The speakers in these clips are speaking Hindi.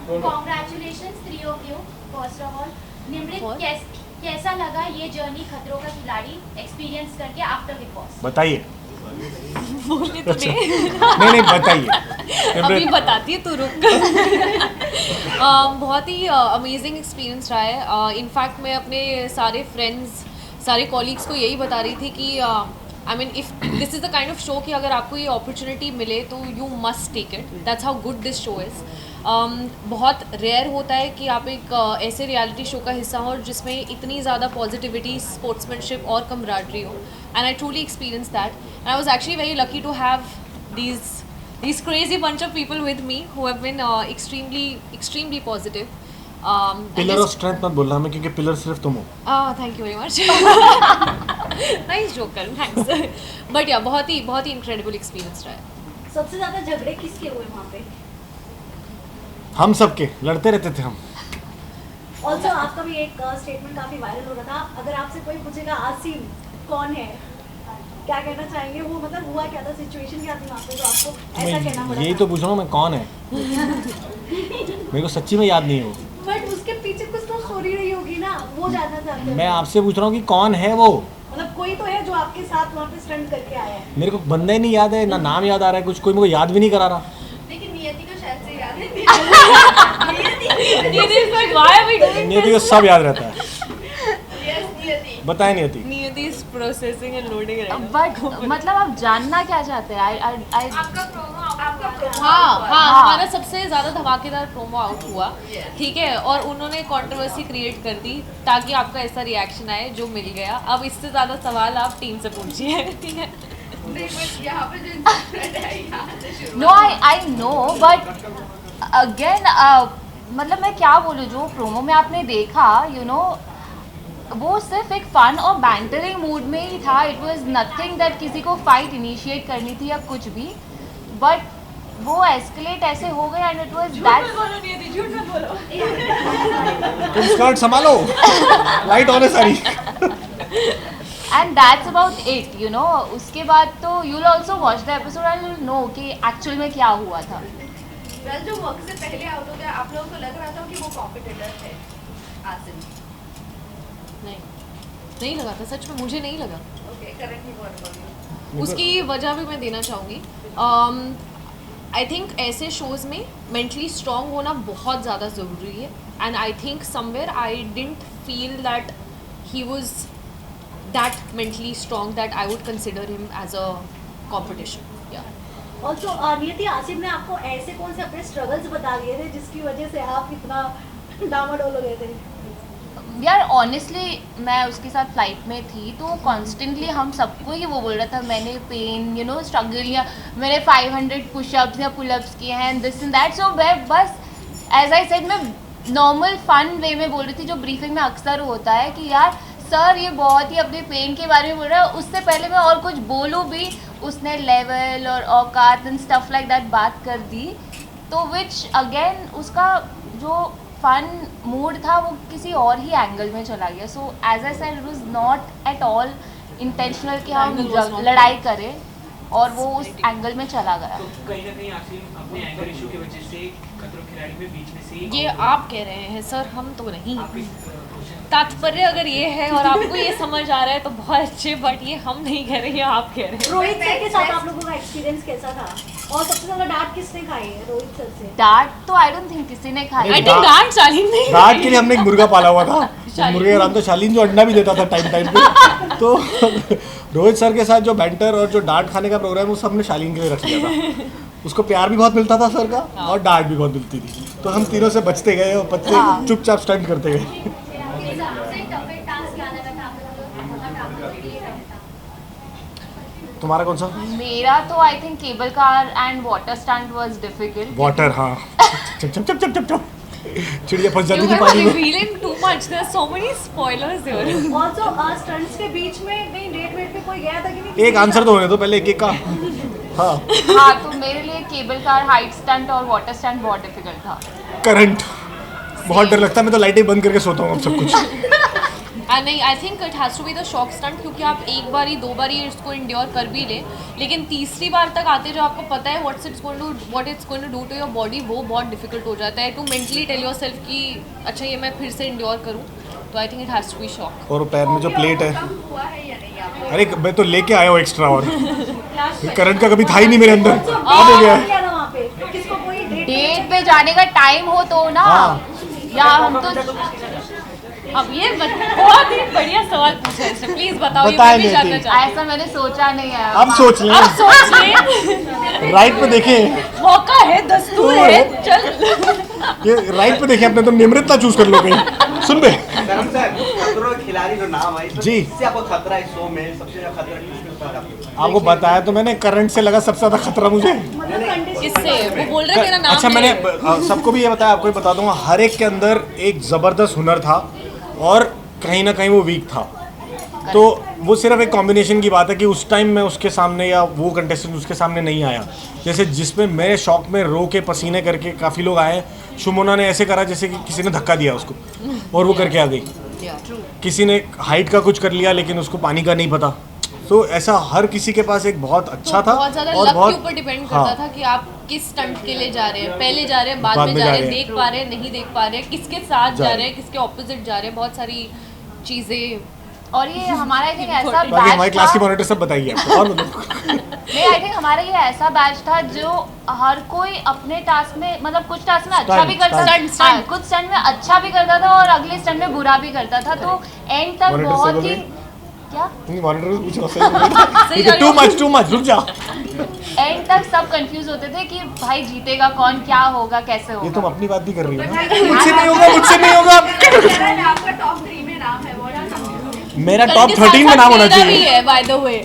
Congratulations three of you. First of all, Nimrit कैसा लगा ये जर्नी खतरों का खिलाड़ी एक्सपीरियंस करके आफ्टर बिग बॉस? बताइए। बोलने तो दे। नहीं बताइए। अभी बताती है तू रुक। बहुत ही अमेजिंग एक्सपीरियंस रहा है। इनफैक्ट मैं अपने सारे फ्रेंड्स, सारे कॉलीग्स को यही बता रही थी कि I mean if this is the kind of show कि अगर आपको ये अपॉर्चुनिटी मिले तो you must take it. That's how good this show is. बहुत रेयर होता है कि आप एक ऐसे रियलिटी शो का हिस्सा हो जिसमें इतनी ज़्यादा पॉजिटिविटी, स्पोर्ट्समैनशिप और कमराडरी हो, and I truly experience that, and I was actually very lucky to have these crazy bunch of people with me who have been extremely positive. Pillar of strength मत बोलना हमें, क्योंकि पिलर सिर्फ तुम हो। Thank you very much. Nice joke, Karan. Thanks. But yeah, बहुत ही incredible experience रहा है। सबसे ज्यादा झगड़े किसके हुए वहाँ पे? हम सबके लड़ते रहते थे हम। ऑल्सो आपका भी एक स्टेटमेंट काफी वायरल हो रहा था, अगर आपसे कोई पूछेगा आसिम कौन है, क्या कहना चाहेंगे? वो मतलब हुआ क्या था, सिचुएशन क्या थी वहाँ पे जो आपको ऐसा कहना पड़ा? यही तो पूछ रहा हूँ मैं, कौन है? मेरे को सच्ची में याद नहीं है वो। बट उसके पीछे कुछ तो स्टोरी रही होगी ना, वो जानना चाहते हैं। मैं आपसे पूछ रहा हूँ कि कौन है वो? मतलब कोई तो है जो आपके साथ वहाँ पे स्टंट करके आया है। मेरे को बंदा ही नहीं याद है, ना नाम याद आ रहा है, कुछ कोई मेरे को याद भी नहीं करा रहा। लेकिन नियति को शायद से याद है। नियति को सब याद रहता है। बताए नियति। नियति is processing and loading right now. But मतलब आप जानना क्या चाहते हैं? आई हाँ, हमारा सबसे ज़्यादा धमाकेदार प्रोमो आउट हुआ, ठीक है, और उन्होंने कंट्रोवर्सी क्रिएट कर दी ताकि आपका ऐसा रिएक्शन आए जो मिल गया। अब इससे ज़्यादा सवाल आप टीम से पूछिए, ठीक है? No I know, but again मतलब मैं क्या बोलूँ, जो प्रोमो में आपने देखा वो सिर्फ एक फन और बैंटरिंग मूड में ही था। इट वाज नथिंग दैट किसी को फाइट इनिशिएट करनी थी या कुछ भी, बट वो एस्केलेट ऐसे हो गया एंड इट वाज दैट। तुम स्कर्ट संभालो, लाइट ऑन है सारी। एंड दैट्स अबाउट इट, उसके बाद तो you will also watch the episode and you will know कि एक्चुअल में क्या हुआ था। वेल, जो वक्त से पहले आउट हो गया, आप लोगों को लग रहा था कि वो कॉम्पिटिटर थे आसिम? नहीं लगा था, सच में मुझे नहीं लगा। ओके, करेक्टली बोल। उसकी वजह भी मैं देना चाहूँगी। आई थिंक ऐसे शोज़ में मेंटली स्ट्रॉन्ग होना बहुत ज़्यादा ज़रूरी है, and I think somewhere I didn't feel that he was that mentally strong that I would consider him as a competition. या ऑल्सो नियति, आसिम ने आपको ऐसे कौन से अपने स्ट्रगल्स बता दिए थे जिसकी वजह से आप इतना डामाडोल हो गए थे? यार ऑनेस्टली मैं उसके साथ फ्लाइट में थी तो कॉन्स्टेंटली हम सबको ही वो बोल रहा था, मैंने पेन स्ट्रगल या मैंने 500 पुशअप्स या पुलअप्स किए हैं, दिस एंड दैट। सो मैं बस एज आई सेड, मैं नॉर्मल फन वे में बोल रही थी, जो ब्रीफिंग में अक्सर होता है कि यार सर ये बहुत ही अपने पेन के बारे में बोल रहा है। उससे पहले मैं और कुछ बोलूँ भी, उसने लेवल और औकात एंड स्टफ लाइक दैट बात कर दी, तो विच अगेन उसका जो फन मूड था वो किसी और ही एंगल में चला गया। So as I said, it was not at all intentional कि हम लड़ाई करें, और वो उस एंगल में चला गया। तो कहीं ना कहीं आसिम अपने एंकर इशू की वजह से खतरों के खिलाड़ी में बीच में से ये आप कह रहे हैं सर, हम तो नहीं। तात्पर्य अगर ये है और आपको ये समझ आ रहा है तो बहुत अच्छे, बट ये हम नहीं कह रहे हैं, आप कह रहे हैं। रोहित सर के साथ आप लोगों का एक्सपीरियंस कैसा था, और सबसे ज्यादा डांट किसने खाई है रोहित सर से? डांट तो आई डोंट थिंक किसी ने खाई। आई थिंक डांट शालीन ने। रात के लिए हमने एक मुर्गा पाला हुआ था, मुर्गे का नाम तो शालीन, जो अंडा भी देता था टाइम टाइम पे। तो रोहित सर के साथ जो बैंटर और जो डांट खाने का प्रोग्राम वो सबने शालीन के लिए रख लिया था। उसको प्यार भी बहुत मिलता था सर का, और डांट भी बहुत मिलती थी, तो हम तीनों से बचते गए और बच्चे चुपचाप स्टंट करते गए। तुम्हारा कौन सा? मेरा तो I think cable car and water stunt was difficult. Water, हाँ। चप चप चप चप चप चिड़िया फंस जाती You थी guys पानी are में। revealing too much. There are so many spoilers here. Also stunts के बीच में कहीं डेट वेट पे कोई गया था कि नहीं? एक आंसर तो होने दो पहले, एक का। हाँ, हाँ, तो मेरे लिए केबल कार, हाइट स्टंट और वाटर स्टंट बहुत डिफिकल्ट था। करंट बहुत डर लगता है, मैं तो लाइटें बंद करके सोता हूँ अब सब कुछ। नहीं, I think it has to be the shock stunt, क्योंकि आप एक बारी 2 बारी इसको इंड्योर कर भी ले, लेकिन तीसरी बार तक आते जो आपको पता है what it's going to do to your body, वो बहुत डिफिकल्ट हो जाता है to mentally tell your self कि अच्छा ये मैं फिर से इंड्योर करूँ। तो I think it has to be shock. और वो पैर में जो प्लेट है, हुआ है या नहीं आपको? अरे मैं तो लेके आया हूँ एक्स्ट्रा, और लास्ट करंट का कभी था ही नहीं मेरे अंदर, तो अब हो गया है। क्या था वहाँ पे? किसको कोई डेट पे जाने का टाइम हो तो ना, या हम तो अब ये बहुत ही बढ़िया सवाल पूछा है इसने, प्लीज बताओ, ये बताएं मैं भी नहीं जानना थी। चाहती ऐसा मैंने सोचा नहीं है। अब सोच लें, हूँ। सोच ले, राइट पे देखें, मौका है, दस्तूर है, चल। ये राइट पे देखें अपने, तो निमृतता चूज कर लो कहीं। सुन बे करम सर, खतरों के खिलाड़ी जो नाम है, जी। इससे आपको खतरा है शो में, सबसे ज्यादा खतरा किसके ऊपर आपको? आपको बताया तो मैंने, करंट से लगा सबसे ज्यादा खतरा मुझे। मतलब कंडीशन इससे वो बोल रहे मेरा नाम अच्छा, ले। मैंने सबको भी ये बताया, आपको भी बता दूंगा, हर एक के अंदर एक ज़बरदस्त हुनर था और कहीं ना कहीं वो वीक था। तो वो सिर्फ एक कॉम्बिनेशन की बात है कि उस टाइम मैं उसके सामने, या वो कंटेस्टेंट उसके सामने नहीं आया। जैसे जिसमें मैं शौक में रो के पसीने करके, काफ़ी लोग आए, शुमोना ने ऐसे करा जैसे कि किसी ने धक्का दिया उसको और वो करके आ गई। किसी ने हाइट का कुछ कर लिया लेकिन उसको पानी का नहीं पता। तो ऐसा हर किसी के पास एक बहुत अच्छा तो था, बहुत ज्यादा और लक के बहुत ऊपर डिपेंड करता हाँ, था कि आप किस स्टंट के लिए जा रहे हैं, पहले जा रहे हैं, बाद में जा रहे हैं, देख पा रहे हैं, नहीं देख पा रहे हैं, किसके साथ जा रहे हैं, किसके ऑपोजिट जा रहे हैं, बहुत सारी चीजें। और ये हमारा आई थिंक ऐसा बाकी हमारी क्लास की बैच था, मॉनिटर सब बताइए आपको, और बताओ। नहीं आई थिंक हमारा ये ऐसा बैच था जो हर कोई अपने टास्क में, मतलब कुछ टास्क में अच्छा भी करता था, stunt। कुछ स्टंट में अच्छा भी करता था और अगले स्टंट में बुरा भी करता था। तो एंड तक Monitor से बहुत बोल ही रही? क्या नहीं, मॉनिटर पूछ रहा, टू मच रुक जा। एंड तक सब कंफ्यूज होते थे कि भाई जीतेगा कौन, क्या होगा, कैसे ये होगा। तुम अपनी बात भी कर रही हो ना, मुझसे नहीं होगा, मुझसे नहीं होगा। आपका टॉप 3 में नाम है, what are some? मेरा टॉप 13 में नाम होना भी चाहिए। है by the way.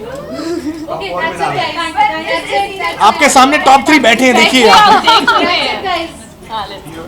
Okay, that's it guys. आपके सामने टॉप 3 बैठे हैं, देखिए आप। आप देख रहे हैं। Guys. हाँ, let's go.